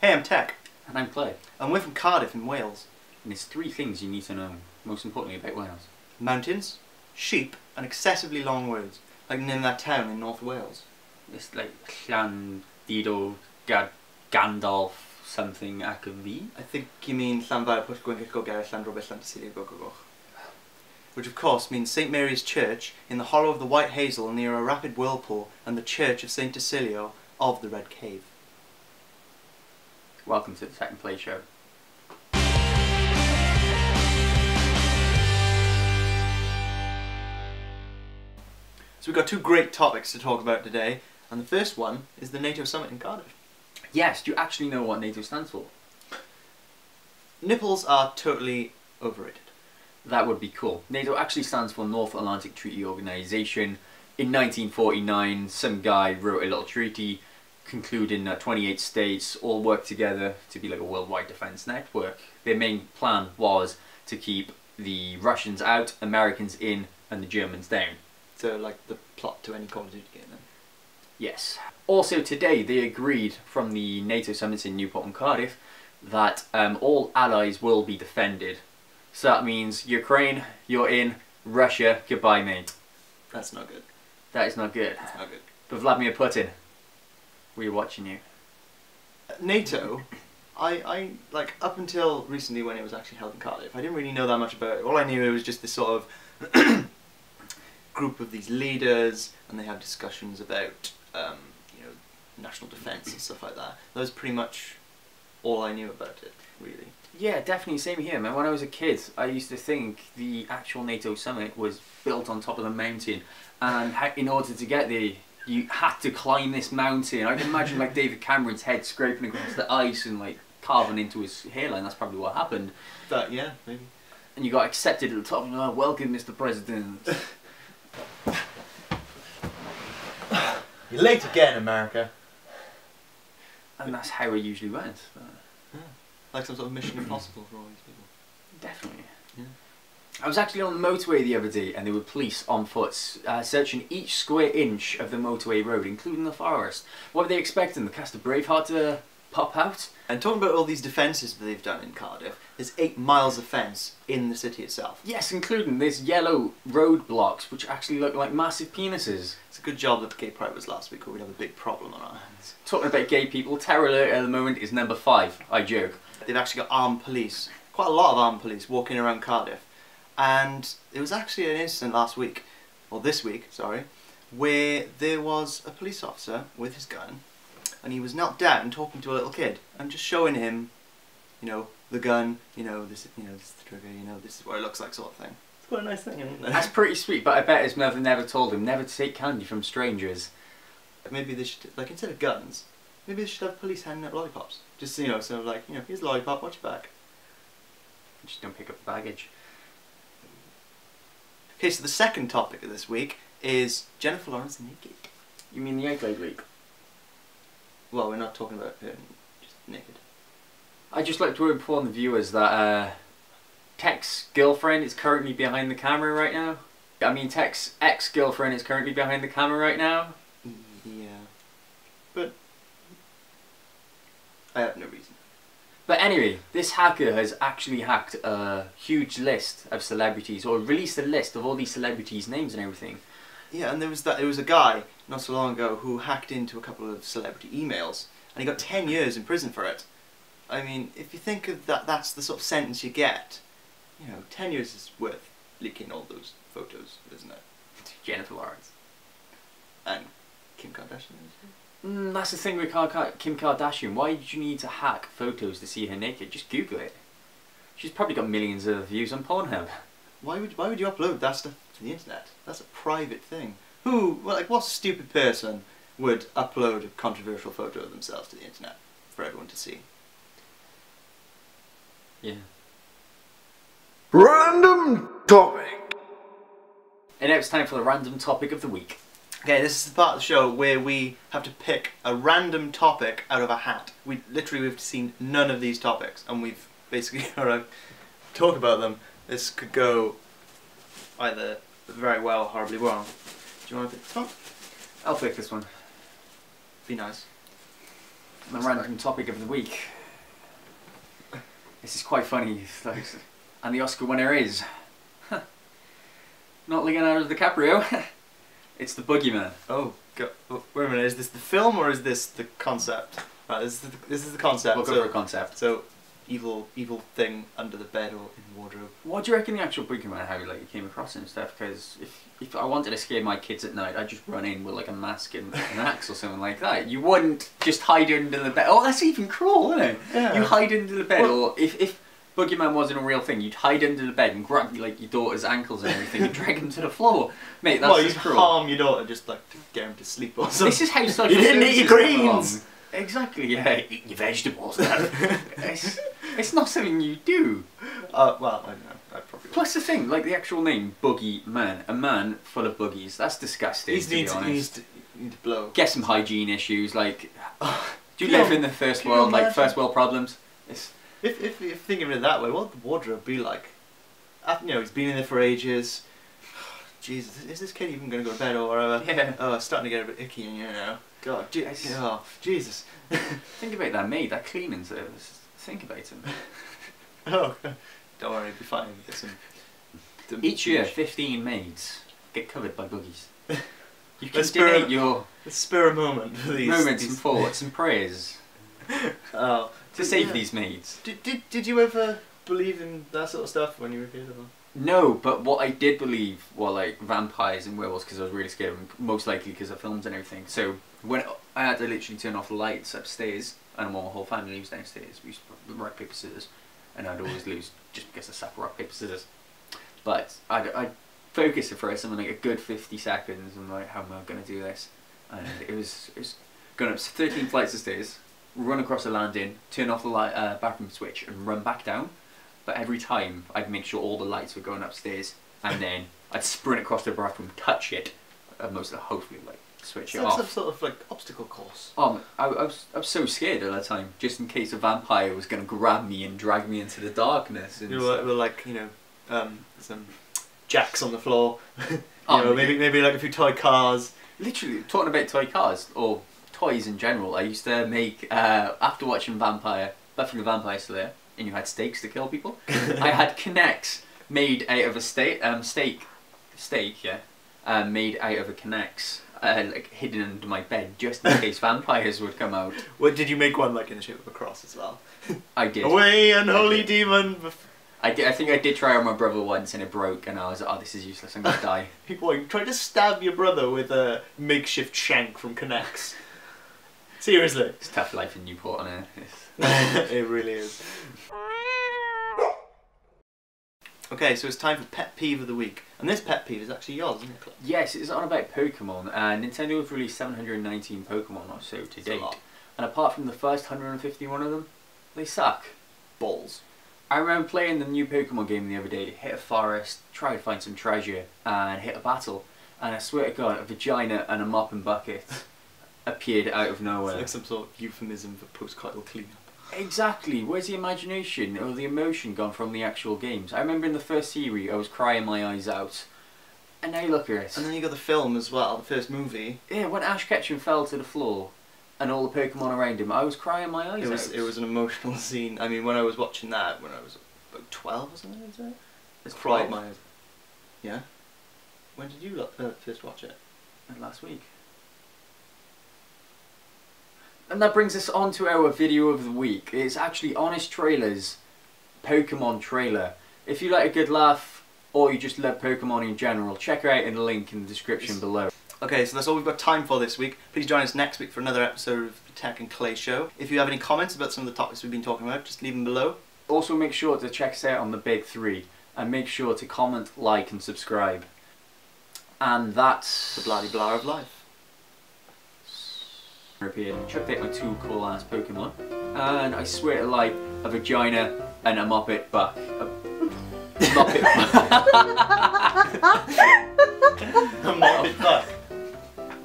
Hey, I'm Tech. And I'm Clay. And we're from Cardiff in Wales. And there's three things you need to know, most importantly, about Wales. Mountains, sheep, and excessively long words. Like the name of that town in North Wales. It's like Llandido, Gandalf, something Academy. I think you mean Llanfair Pwll Gwyngyll Goger Llanrobert Llantysilio Gogogoch. Which of course means St Mary's Church in the hollow of the White Hazel near a rapid whirlpool and the Church of St Tysilio of the Red Cave. Welcome to the Second Play Show. So we've got two great topics to talk about today, and the first one is the NATO summit in Cardiff. Yes, do you actually know what NATO stands for? Nipples are totally overrated. That would be cool. NATO actually stands for North Atlantic Treaty Organization. In 1949, some guy wrote a little treaty concluding that 28 states all worked together to be like a worldwide defense network. Their main plan was to keep the Russians out, Americans in, and the Germans down. So like the plot to any Call of Duty game then? Yes. Also today they agreed from the NATO summits in Newport and Cardiff that all allies will be defended. So that means Ukraine, you're in, Russia, goodbye mate. That's not good. That is not good. That's not good. But Vladimir Putin, we're watching you. NATO, I like up until recently when it was actually held in Cardiff, I didn't really know that much about it. All I knew it was just this sort of group of these leaders, and they have discussions about you know, national defence and stuff like that. That was pretty much all I knew about it, really. Yeah, definitely, same here, man. When I was a kid, I used to think the actual NATO summit was built on top of the mountain, and in order to get there, you had to climb this mountain. I can imagine like David Cameron's head scraping across the ice and like carving into his hairline. That's probably what happened. That, yeah, maybe. And you got accepted at the top, and you're like, welcome, Mr. President. You're late again, America. And that's how it usually went. Yeah. Like some sort of Mission Impossible for all these people. Definitely. Yeah. I was actually on the motorway the other day, and there were police on foot searching each square inch of the motorway road, including the forest. What were they expecting? The cast of Braveheart to pop out? And talking about all these defences that they've done in Cardiff, there's 8 miles of fence in the city itself. Yes, including these yellow roadblocks, which actually look like massive penises. It's a good job that the Gay Pride was last week, or we'd have a big problem on our hands. Talking about gay people, terror alert at the moment is number 5. I joke. They've actually got armed police, quite a lot of armed police, walking around Cardiff. And there was actually an incident last week, or this week, sorry, where there was a police officer with his gun, and he was knelt down talking to a little kid, and just showing him, you know, the gun, this is the trigger, this is what it looks like, sort of thing. It's quite a nice thing, isn't it? That's pretty sweet, but I bet his mother never told him never to take candy from strangers. Maybe they should, like, instead of guns, maybe they should have police handing out lollipops. Just, sort of like, here's a lollipop, watch your back. Just don't pick up the baggage. Okay, so the second topic of this week is Jennifer Lawrence naked. You mean the iCloud leak? Well, we're not talking about her just naked. I'd just like to inform the viewers that Tech's girlfriend is currently behind the camera right now. I mean, Tech's ex-girlfriend is currently behind the camera right now. Yeah. But I have no reason. But anyway, this hacker has actually hacked a huge list of celebrities, or released a list of all these celebrities' names and everything. Yeah, and there was a guy not so long ago who hacked into a couple of celebrity emails, and he got 10 years in prison for it. I mean, if you think of that, that's the sort of sentence you get. 10 years is worth leaking all those photos, isn't it? Jennifer Lawrence. And Kim Kardashian. That's the thing with Kim Kardashian. Why did you need to hack photos to see her naked? Just Google it. She's probably got millions of views on Pornhub. Why would you upload that stuff to the internet? That's a private thing. What stupid person would upload a controversial photo of themselves to the internet for everyone to see? Yeah. Random topic. And now it's time for the random topic of the week. Okay, this is the part of the show where we have to pick a random topic out of a hat. We've seen none of these topics, and we've basically got to talk about them. This could go either very well or horribly wrong. Do you want to pick this one? I'll pick this one. Be nice. The random topic of the week. This is quite funny. And the Oscar winner is not Leonardo DiCaprio. It's the Boogeyman. Oh, wait a minute. Is this the film or is this the concept? This is the concept. We'll go for a concept. So, evil thing under the bed or in the wardrobe. What do you reckon the actual Boogeyman, how you came across it and stuff? Because if I wanted to scare my kids at night, I'd just run in with like a mask and an axe or something like that. You wouldn't just hide under the bed. Oh, that's even cruel, isn't it? Yeah. You hide under the bed, or if Boogeyman wasn't a real thing, you'd hide under the bed and grab like your daughter's ankles and everything and drag him to the floor. Mate, that's just cruel. Harm your daughter just like to get him to sleep or something. This is how social You didn't eat your services come greens! along. Exactly, yeah, eat your vegetables. It's not something you do. Well, I don't know. I probably Plus the thing, like the actual name, Boogeyman, a man full of boogies. That's disgusting. He needs to blow. Get some hygiene issues. Like, do you Can live you- in the first can you world, like imagine? first world problems? If you think of it that way, what would the wardrobe be like? You know, he's been in there for ages. Jesus, is this kid even going to go to bed or whatever? Yeah. Oh, it's starting to get a bit icky, you know. God, Jesus. Think about that maid, that cleaning service. Think about it. Oh, don't worry, it'll be fine. Get some. Each year, 15 maids get covered by boogies. You can Let's donate your Let's spare a moment for these. moments and thoughts and prayers Oh, to save yeah. these maids. Did you ever believe in that sort of stuff when you were a kid? Or? No, but what I did believe were like vampires and werewolves because I was really scared of them, most likely because of films and everything. So when I had to literally turn off the lights upstairs and my whole family was downstairs, we used to rock, paper, scissors, and I'd always lose just because I suck rock, paper, scissors. But I'd focus it for something like a good 50 seconds and like, how am I going to do this? And it was going up 13 flights of stairs, run across the landing, turn off the bathroom switch and run back down. But every time I'd make sure all the lights were going upstairs and then I'd sprint across the bathroom, touch it, and hopefully like switch it It's like off. some sort of like obstacle course. I was so scared at that time, just in case a vampire was going to grab me and drag me into the darkness. And You were like, you know, some jacks on the floor. Oh, you know, maybe like a few toy cars. literally, talking about toy cars, or toys in general, I used to make, after watching Buffy the Vampire Slayer, and you had steaks to kill people, I had Kinects made out of a steak, made out of a Kinects, like hidden under my bed, just in case vampires would come out. What did you make one like in the shape of a cross as well? I did. Away, unholy demon! I think I did try on my brother once and it broke and I was like, oh, this is useless, I'm gonna die. Boy, you tried to stab your brother with a makeshift shank from Connects. Seriously. It's a tough life in Newport, on it? It really is. Okay, so it's time for pet peeve of the week. And this pet peeve is actually yours, isn't it, Cliff? Yes, it's on about Pokemon. Nintendo have released 719 Pokemon or so to date. And apart from the first 151 of them, they suck. Balls. I remember playing the new Pokemon game the other day, hit a forest, tried to find some treasure, and hit a battle. And I swear to God, a vagina and a mop and bucket appeared out of nowhere. It's like some sort of euphemism for post-coital cleanup. Exactly. Where's the imagination or the emotion gone from the actual games? I remember in the first series, I was crying my eyes out. And now look at it. And then you got the film as well, the first movie. Yeah, when Ash Ketchum fell to the floor and all the Pokemon around him, I was crying my eyes out. It was an emotional scene. I mean, when I was watching that, when I was about 12 or something, is it? It's Cried 12. my eyes. Yeah? When did you first watch it? Last week. And that brings us on to our video of the week. It's actually Honest Trailers Pokemon trailer. If you like a good laugh, or you just love Pokemon in general, check her out in the link in the description below. Okay, so that's all we've got time for this week. Please join us next week for another episode of the Tech and Clay Show. If you have any comments about some of the topics we've been talking about, just leave them below. Also make sure to check us out on the big three, and make sure to comment, like and subscribe. And that's... The bloody blah of life. Appeared and chucked out my two cool ass Pokemon, and I swear to life, a vagina and a moppet buck. A moppet A mop buck.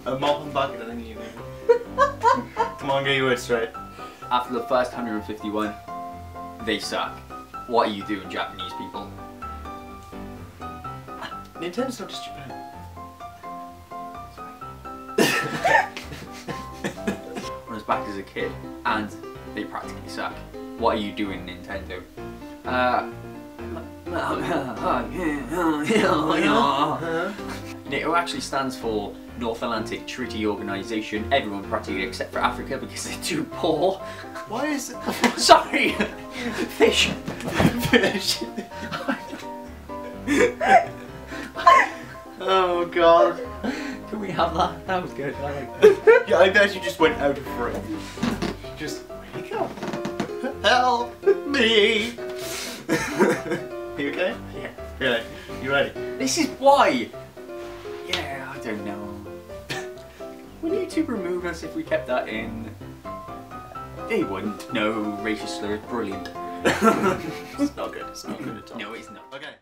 A mop and bucket, I think you mean. Come on, get your words straight. After the first 151, they suck. What are you doing, Japanese people? Nintendo's not just Japan. When I was back as a kid, and they practically suck. What are you doing, Nintendo? NATO actually stands for North Atlantic Treaty Organization. Everyone practically except for Africa because they're too poor. Why is it? Sorry! Fish! Fish. Oh god. Can we have that? That was good. I like that. Yeah, I bet you just went out of frame. Just, where'd he go? Help me! You okay? Yeah. Really? You ready? This is why! Yeah, I don't know. Would YouTube remove us if we kept that in? They wouldn't. No, racist slur is brilliant. It's not good. It's not good at all. No, it's not. Okay.